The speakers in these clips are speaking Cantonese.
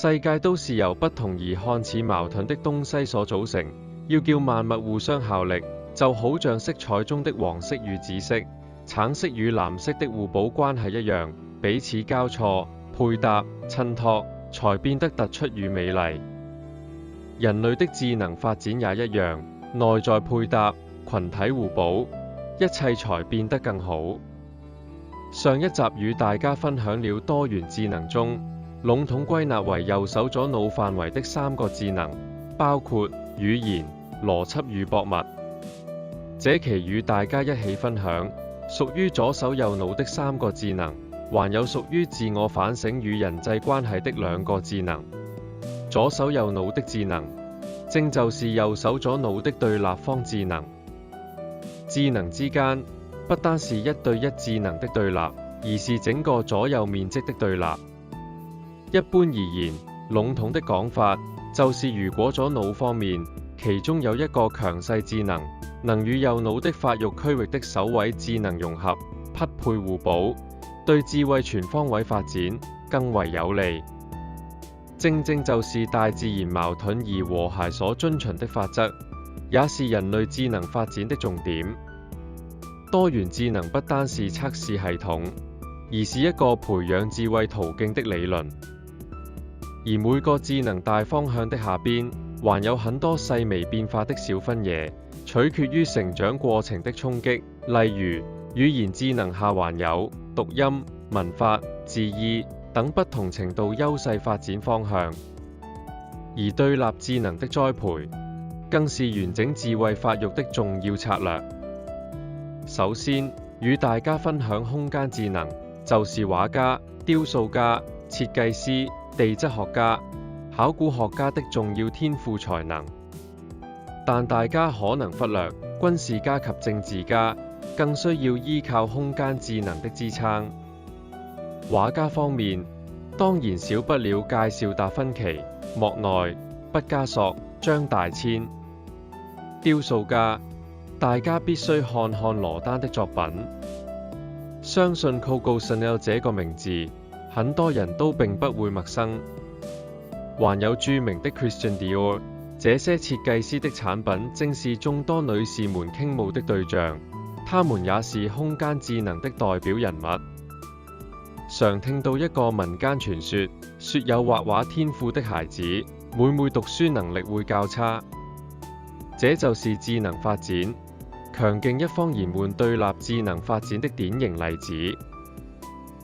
世界都是由不同而看似矛盾的東西所組成，要叫萬物互相效力，就好像色彩中的黃色與紫色、橙色與藍色的互補關係一樣，彼此交錯、配搭、襯托，才變得突出與美麗。人類的智能發展也一樣，內在配搭、群體互補，一切才變得更好。上一集與大家分享了多元智能中，籠統歸納為右手左腦範圍的3個智能，包括語言、邏輯與博物。這期與大家一起分享屬於左手右腦的3個智能，還有屬於自我反省與人際關係的2個智能。左手右腦的智能，正就是右手左腦的對立方智能。智能之間不單是1對1智能的對立，而是整個左右面積的對立。一般而言，籠統的講法就是如果左腦方面其中有一個強勢智能，能與右腦的發育區域的首位智能融合、匹配互補，對智慧全方位發展更為有利。正正就是大自然矛盾而和諧所遵循的法則，也是人類智能發展的重點。多元智能不單是測試系統，而是一個培養智慧途徑的理論。而每個智能大方向的下邊，還有很多細微變化的小分野，取決於成長過程的衝擊。例如，語言智能下還有讀音、文法、字義等不同程度優勢發展方向。而對立智能的栽培，更是完整智慧發育的重要策略。首先，與大家分享空間智能，就是畫家、雕塑家、設計師、地質學家、考古學家的重要天賦才能。但大家可能忽略，軍事家及政治家更需要依靠空間智能的支撐。畫家方面，當然少不了介紹達芬奇、莫奈、畢加索、張大千。雕塑家，大家必須看看羅丹的作品。相信 Coco Chanel 這個名字，很多人都並不會陌生。還有著名的 Christian Dior， 這些設計師的產品正是眾多女士們傾慕的對象，他們也是空間智能的代表人物。常聽到一個民間傳說，說有畫畫天賦的孩子，每每讀書能力會較差。這就是智能發展強勁一方延緩對立智能發展的典型例子。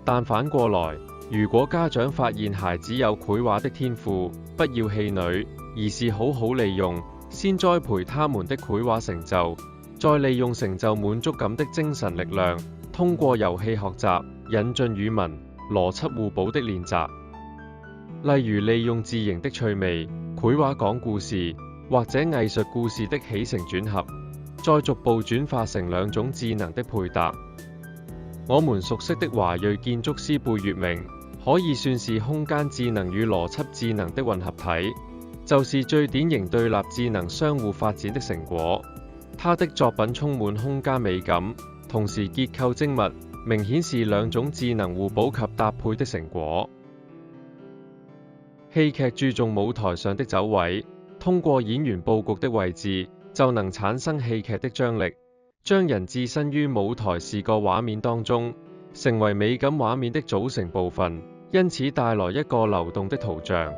但反過來，如果家長發現孩子有繪畫的天賦，不要氣餒，而是好好利用，先栽培他們的繪畫成就，再利用成就滿足感的精神力量，通過遊戲學習，引進語文、邏輯互補的練習。例如利用字形的趣味、繪畫講故事，或者藝術故事的起承轉合，再逐步轉化成2種智能的配搭。我們熟悉的華裔建築師貝聿銘，可以算是空間智能與邏輯智能的混合體，就是最典型對立智能相互發展的成果。他的作品充滿空間美感，同時結構精密，明顯是2種智能互補及搭配的成果。戲劇注重舞台上的走位，通過演員佈局的位置，就能產生戲劇的張力，將人置身於舞台視覺畫面當中，成為美感畫面的組成部分，因此帶來一個流動的圖像。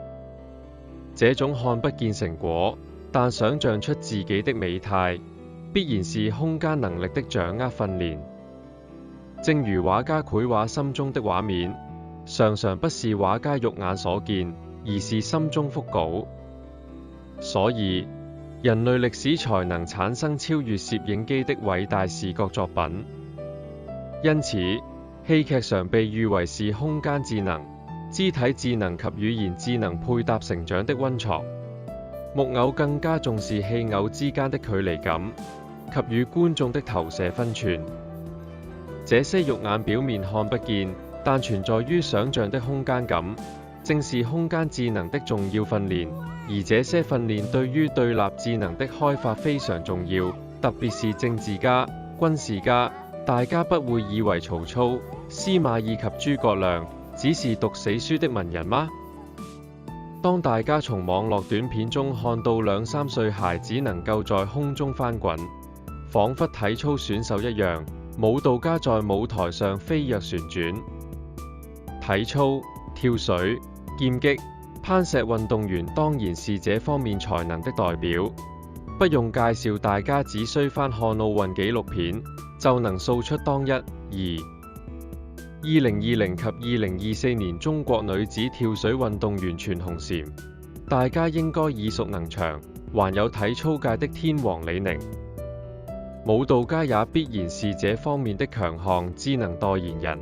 這種看不見成果，但想象出自己的美態，必然是空間能力的掌握訓練。正如畫家繪畫心中的畫面，常常不是畫家肉眼所見，而是心中腹稿。所以，人類歷史才能產生超越攝影機的偉大視覺作品。因此，戲劇常被譽為是空間智能、肢體智能及語言智能配搭成長的溫床。木偶更加重視戲偶之間的距離感及與觀眾的投射分寸。這些肉眼表面看不見，但存在於想像的空間感，正是空間智能的重要訓練。而這些訓練對於對立智能的開發非常重要，特別是政治家、軍事家。大家不會以為曹操、司馬懿及諸葛亮只是讀死書的文人嗎？當大家從網絡短片中看到2、3歲孩子能夠在空中翻滾，彷彿體操選手一樣，舞蹈家在舞台上飛躍旋轉。體操、跳水、劍擊、攀石運動員當然是這方面才能的代表，不用介紹，大家只需翻看奧運紀錄片，就能數出當一、二。2020及2024年中國女子跳水運動員全紅嬋，大家應該耳熟能詳。還有體操界的天王李寧，舞蹈家也必然是這方面的強項智能代言人。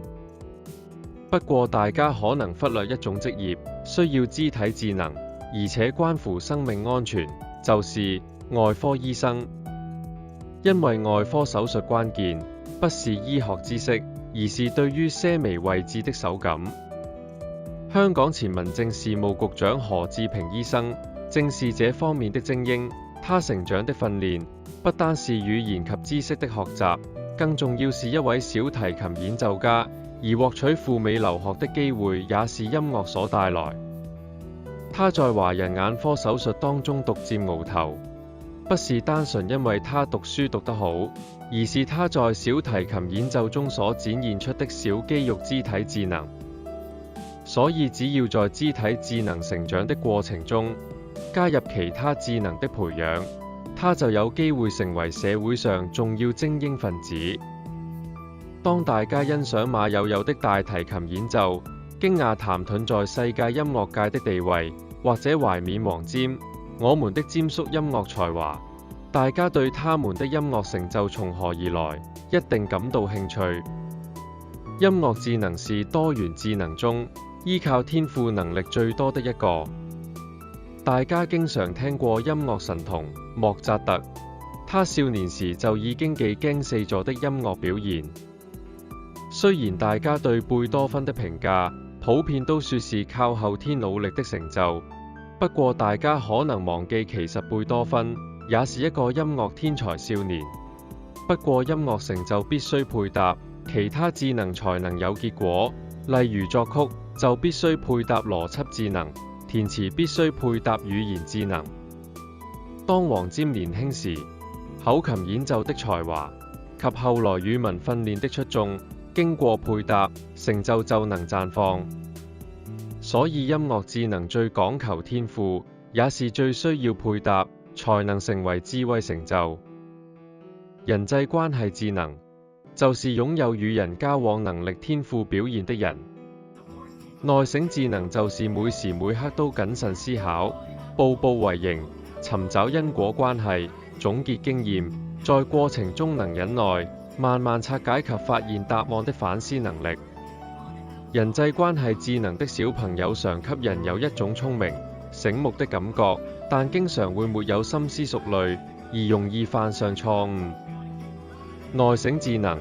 不過大家可能忽略一種職業，需要肢體智能，而且關乎生命安全，就是外科醫生。因為外科手術關鍵不是醫學知識，而是對於些微位置的手感。香港前民政事務局長何志平醫生正是這方面的精英。他成長的訓練不單是語言及知識的學習，更重要是一位小提琴演奏家，而獲取赴美留學的機會也是音樂所帶來。他在華人眼科手術當中獨佔鰲頭，不是單純因為他讀書讀得好，而是他在小提琴演奏中所展現出的小肌肉肢體智能。所以只要在肢體智能成長的過程中加入其他智能的培養，他就有機會成為社會上重要精英分子。當大家欣賞馬友友的大提琴演奏，驚訝譚盾在世界音樂界的地位，或者懷緬黃霑、我們的霑叔音樂才華，大家對他們的音樂成就從何而來，一定感到興趣。音樂智能是多元智能中依靠天賦能力最多的一個。大家經常聽過音樂神童莫扎特，他少年時就已經技驚四座的音樂表現。雖然大家對貝多芬的評價普遍都說是靠後天努力的成就，不過大家可能忘記其實貝多芬也是一個音樂天才少年。不過音樂成就必須配搭其他智能才能有結果，例如作曲就必須配搭邏輯智能，填詞必須配搭語言智能。當黃霑年輕時口琴演奏的才華及後來語文訓練的出眾，經過配搭成就能綻放。所以音樂智能最講求天賦，也是最需要配搭才能成為智慧成就。人際關係智能就是擁有與人交往能力天賦表現的人。內省智能就是每時每刻都謹慎思考，步步為營，尋找因果關係，總結經驗，在過程中能忍耐，慢慢拆解及發現答案的反思能力。人際關係智能的小朋友常給人有一種聰明、醒目的感覺，但經常會沒有深思熟慮，而容易犯上錯誤。內省智能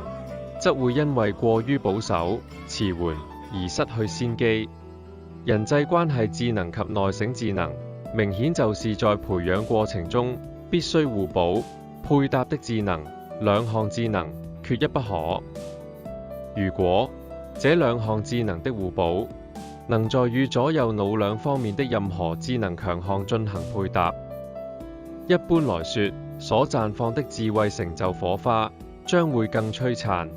則會因為過於保守、遲緩而失去先機。人際關係智能及內省智能，明顯就是在培養過程中必須互補、配搭的智能，兩項智能缺一不可。如果這兩項智能的互補，能在與左右腦兩方面的任何智能強項進行配搭，一般來說，所綻放的智慧成就火花將會更璀璨。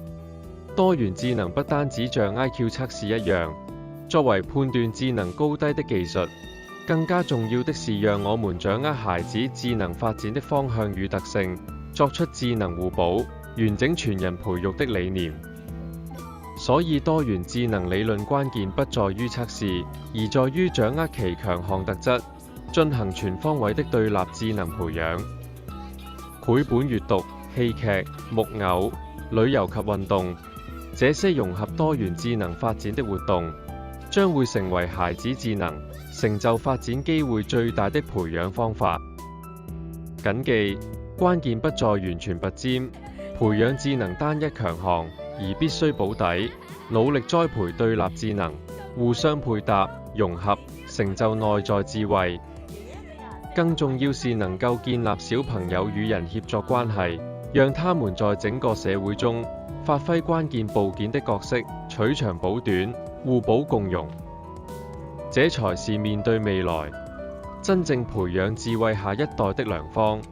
多元智能不單只像 IQ 測試一樣，作為判斷智能高低的技術，更加重要的是讓我們掌握孩子智能發展的方向與特性，作出智能互補、完整全人培育的理念。所以多元智能理論關鍵不在於測試，而在於掌握其強項特質，進行全方位的對立智能培養。繪本閱讀、戲劇、木偶、旅遊及運動，這些融合多元智能發展的活動，將會成為孩子智能成就發展機會最大的培養方法。謹記，關鍵不在完全拔尖，培養智能單一強項，而必須保底，努力栽培對立智能，互相配搭、融合，成就內在智慧。更重要是能夠建立小朋友與人協作關係，讓他們在整個社會中發揮關鍵部件的角色，取長補短，互補共融。這才是面對未來，真正培養智慧下一代的良方。